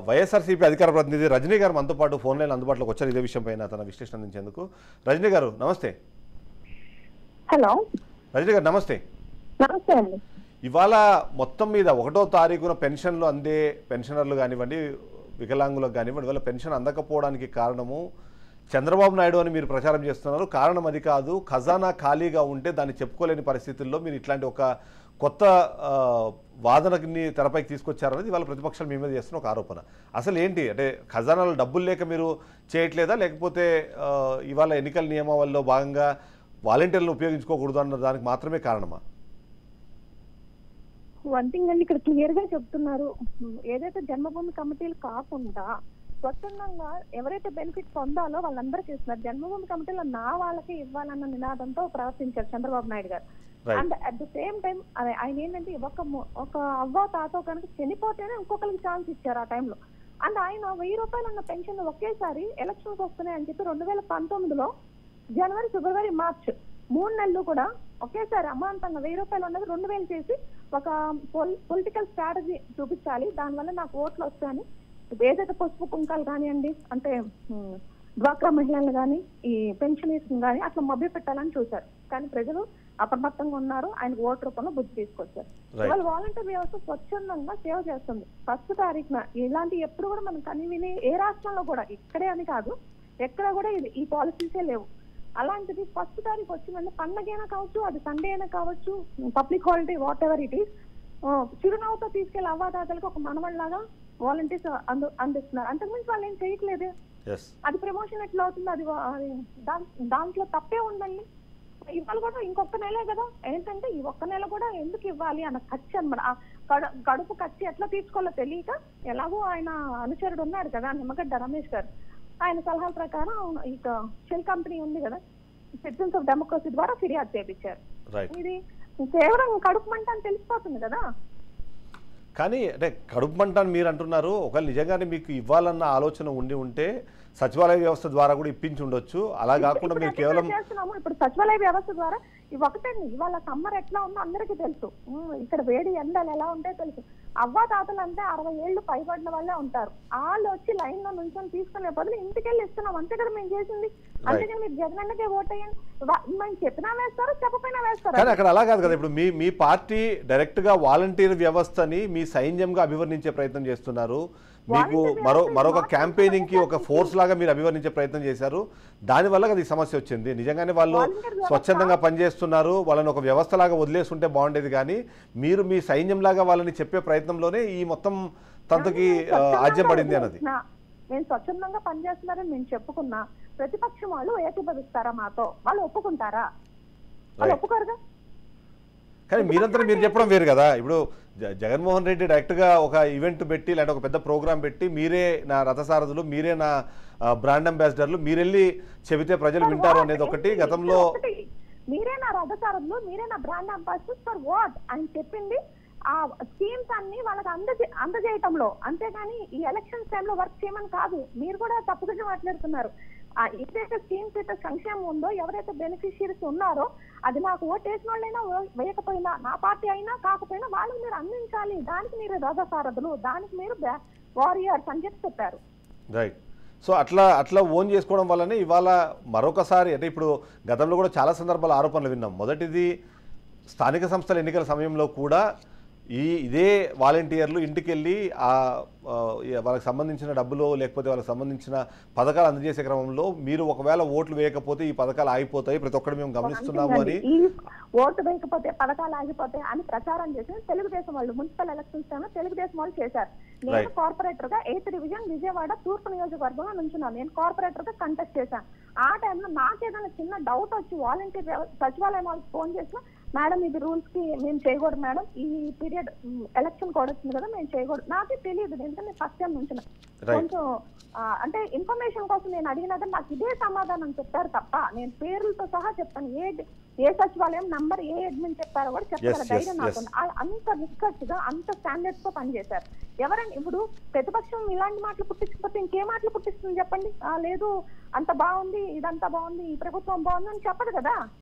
వైఎస్ఆర్సీపీ అధికార ప్రతినిధి రజనీ గారు మనతో పాటు ఫోన్ లైన్ అందుబాటులోకి వచ్చారు ఇదే విషయం పైన తన విశ్లేషణ అందించేందుకు. రజనీ గారు నమస్తే. హలో రజనీ గారు నమస్తే. నమస్తే అండి. ఇవాళ మొత్తం మీద 1వ తారీఖున పెన్షన్లు అందే పెన్షనర్లు కానివ్వండి, వికలాంగులకు కానివ్వండి, వాళ్ళ పెన్షన్ అందకపోవడానికి కారణము చంద్రబాబు నాయుడు అని మీరు ప్రచారం చేస్తున్నారు. కారణం అది కాదు, ఖజానా ఖాళీగా ఉంటే దాన్ని చెప్పుకోలేని పరిస్థితుల్లో మీరు ఇట్లాంటి ఒక కొత్త వాదనని తెరపైకి తీసుకొచ్చారనేది ఇవాళ ప్రతిపక్షాలు మీ మీద చేస్తున్న ఒక ఆరోపణ. అసలు ఏంటి అంటే ఖజానాలో డబ్బులు లేక మీరు చేయట్లేదా, లేకపోతే ఇవాళ ఎన్నికల నియమావళిలో భాగంగా వాలంటీర్లను ఉపయోగించుకోకూడదు అన్న దానికి మాత్రమే కారణమా? వన్ థింగ్ అండి, ఇక్కడ క్లియర్ గా చెప్తున్నారు, ఏదైతే జన్మభూమి కమిటీలు కాకుండా స్వచ్ఛందంగా ఎవరైతే బెనిఫిట్ పొందాలో వాళ్ళందరికీ ఇస్తున్నారు. జన్మభూమి కమిటీలో నా వాళ్ళకి ఇవ్వాలన్న నినాదంతో ప్రవర్తించారు చంద్రబాబు నాయుడు గారు. And at the same time ఆయన ఏంటంటే ఒక అవ్వ తాత కనుక చనిపోతేనే ఇంకొకరికి ఛాన్స్ ఇచ్చారు ఆ టైంలో. అండ్ ఆయన 1000 రూపాయలు అన్న పెన్షన్ ఒకేసారి ఎలక్షన్స్ వస్తున్నాయి అని చెప్పి 2019లో జనవరి, ఫిబ్రవరి, మార్చ్ 3 నెలలు కూడా ఒకేసారి అమాంతంగా 1000 రూపాయలు ఉన్నది 2000 చేసి ఒక పొలిటికల్ స్ట్రాటజీ చూపించాలి, దానివల్ల నాకు ఓట్లు వస్తాయని ఏదైతే పసుపు కుంకాలు కానివ్వండి, అంటే డ్వాక్రా మహిళలు కానీ ఈ పెన్షనర్స్ కానీ అట్లా మభ్య పెట్టాలని చూశారు. కానీ ప్రజలు అప్రమత్తంగా ఉన్నారు, ఆయనకు ఓటు రూపంలో బుద్ధి తీసుకొచ్చారు. ఇవాళ వాలంటీర్ వ్యవస్థ స్వచ్ఛందంగా సేవ చేస్తుంది. 1వ తారీఖున ఇలాంటి ఎప్పుడు కూడా మనం కని విని ఏ రాష్ట్రంలో కూడా, ఇక్కడే అని కాదు ఎక్కడ కూడా ఈ పాలసీసే లేవు. అలాంటిది 1వ తారీఖు వచ్చిందంటే పండగ అయినా కావచ్చు, అది సండే అయినా కావచ్చు, public holiday what ever it is, చిరునవ్వుతో తీసుకెళ్లి అవ్వాదాతలకు ఒక మనవళ్ళలాగా వాలంటీర్స్ అందిస్తున్నారు. అంతకుమించి వాళ్ళు ఏం చేయట్లేదు. అది ప్రమోషన్ ఎట్లా అవుతుంది? అది దాంట్లో తప్పే ఉందండి. ఇవాళ కూడా ఇంకొక నెలే కదా, ఏంటంటే ఈ ఒక్క నెల కూడా ఎందుకు ఇవ్వాలి అన్న ఖర్చు అనమాట. గడుపు ఖర్చు ఎట్లా తీసుకోవాలో తెలియక ఎలాగో ఆయన అనుచరుడు ఉన్నాడు కదా నిమ్మగడ్డ రమేష్ గారు, ఆయన సలహాల ప్రకారం ఇక షెల్ కంపెనీ ఉంది కదా, సిటిజన్స్ ఆఫ్ డెమోక్రసీ ద్వారా ఫిర్యాదు చేయించారు. ఇది కేవలం కడుపు మంట అని తెలిసిపోతుంది కదా. కానీ అంటే కడుపు మంట అని మీరు అంటున్నారు, ఒకవేళ నిజంగానే మీకు ఇవ్వాలన్న ఆలోచన ఉంటే సచివాలయ వ్యవస్థ ద్వారా కూడా ఇప్పించి ఉండొచ్చు. అలా కాకుండా మీరు కేవలం చేస్తున్నాము. ఇప్పుడు సచివాలయ వ్యవస్థ ద్వారా ఒకటండి, ఇవాళ సమ్మర్ ఎట్లా ఉందో అందరికీ తెలుసు, ఇక్కడ వేడి ఎండలు ఎలా ఉంటాయో తెలుసు. అవ్వ తాతలు అంటే 60 ఏళ్ళు పైబడిన వాళ్ళే ఉంటారు. వాళ్ళు వచ్చి లైన్ లో నుంచొని తీసుకునే బదులు ఇంటికెళ్ళి ఇస్తున్నాం, అంతే కదా మేము చేసింది. అంతేకాని మీరు జగనన్నకే ఓటేయండి మేము చెప్పినా వేస్తారు, చెప్పపోయినా వేస్తారు. కానీ అక్కడ అలా కాదు కదా. ఇప్పుడు మీ పార్టీ డైరెక్ట్ గా వాలంటీర్ వ్యవస్థని మీ సైన్యంగా అభివర్ణించే ప్రయత్నం చేస్తున్నారు. మీకు మరొక క్యాంపెయినింగ్ కి ఒక ఫోర్స్ లాగా మీరు అభివర్ణించే ప్రయత్నం చేశారు. దానివల్ల అది సమస్య వచ్చింది. నిజంగానే వాళ్ళు స్వచ్ఛందంగా పనిచేస్తున్నారు, వాళ్ళని ఒక వ్యవస్థ లాగా వదిలేస్తుంటే బాగుండేది. కానీ మీరు మీ సైన్యం లాగా వాళ్ళని చెప్పే ప్రయత్నంలోనే ఈ మొత్తం తంతుకి ఆజ్యం పడింది అన్నది. నేను స్వచ్ఛందంగా పనిచేస్తున్నారని నేను చెప్పుకున్నా, ప్రతిపక్షం వాళ్ళు ఏకీభవిస్తారా మాతో? వాళ్ళు ఒప్పుకుంటారా? వాళ్ళు ఒప్పుకోరుగా. కానీ మీరంతా మీరు చెప్పడం వేరు కదా. ఇప్పుడు జగన్మోహన్ రెడ్డి డైరెక్ట్గా ఒక ఈవెంట్ పెట్టి లేదా ఒక పెద్ద ప్రోగ్రాం పెట్టి మీరే నా రథసారథులు, మీరే నా బ్రాండ్ అంబాసిడర్లు, మీరెళ్ళి చెబితే ప్రజలు వింటారు అనేది ఒకటి. గతంలో మీరే నా రథసారథులు, మీరే నా బ్రాండ్ అంబాసిడర్ ఫర్ వాట్ అని చెప్పింది ఆ స్కీమ్స్ అన్ని వాళ్ళకి అందజేయటంలో, అంతేగాని ఈ ఎలక్షన్స్ టైంలో వర్క్ చేయమని కాదు. మీరు కూడా తప్పుగా మాట్లాడుతున్నారు. ఏదైతే స్కీమ్స్ అయితే సంక్షేమం ఉందో, ఎవరైతే బెనిఫిషియరీస్ ఉన్నారో, అది నాకు ఓటు వేసిన వాళ్ళైనా వేయకపోయినా, నా పార్టీ అయినా కాకపోయినా వాళ్ళకి మీరు అందించాలి. దానికి మీరు రథసారథులు, దానికి మీరు వారియర్స్ అని చెప్పారు. రైట్. సో అట్లా ఓన్ చేసుకోవడం వల్లనే ఇవాళ మరొకసారి, అంటే ఇప్పుడు గతంలో కూడా చాలా సందర్భాల ఆరోపణలు విన్నాం. మొదటిది స్థానిక సంస్థల ఎన్నికల సమయంలో కూడా ఇదే వాలంటీర్లు ఇంటికి వెళ్ళి వాళ్ళకి సంబంధించిన డబ్బులు లేకపోతే వాళ్ళకి సంబంధించిన పథకాలు అందజేసే క్రమంలో మీరు ఒకవేళ ఓట్లు వేయకపోతే ఈ పథకాలు ఆగిపోతాయి, ప్రతి ఒక్కటి మేము గమనిస్తున్నాము అని, ఓటు వేయకపోతే పథకాలు ఆగిపోతాయి అని ప్రచారం చేసి తెలుగుదేశం వాళ్ళు మున్సిపల్ ఎలక్షన్స్ టైంలో తెలుగుదేశం వాళ్ళు చేశారు. నేను కార్పొరేటర్ గా 8th డివిజన్ విజయవాడ తూర్పు నియోజకవర్గంలో నుంచున్నాను. నేను కార్పొరేటర్ గా కంటెస్ట్ చేశాను. ఆ టైంలో నాకేదైనా చిన్న డౌట్ వచ్చి వాలంటీర్ సచివాలయం వాళ్ళకి ఫోన్ చేసిన, మేడం ఇది రూల్స్ కి మేము చేయకూడదు మేడం, ఈ పీరియడ్ ఎలక్షన్ కోడ్ వచ్చింది కదా మేము చేయకూడదు. నాకే తెలియదు, ఎందుకంటే ఫస్ట్ టైం నుంచి కొంచెం అంటే ఇన్ఫర్మేషన్ కోసం నేను అడిగినది నాకు ఇదే సమాధానం చెప్పారు తప్ప, నేను పేర్లతో సహా చెప్తాను, ఏ సచివాలయం నంబర్ ఏ అడ్మిన్ చెప్పారో కూడా చెప్తారు. ధైర్యం నాకు అంత రిస్కర్స్ గా అంత స్టాండర్డ్స్ తో పనిచేశారు. ఎవరైనా ఇప్పుడు ప్రతిపక్షం ఇలాంటి మాటలు పుట్టించకపోతే ఇంకే మాటలు పుట్టిస్తుంది చెప్పండి? లేదు అంత బాగుంది, ఇదంతా బాగుంది, ఈ ప్రభుత్వం బాగుంది అని చెప్పదు కదా.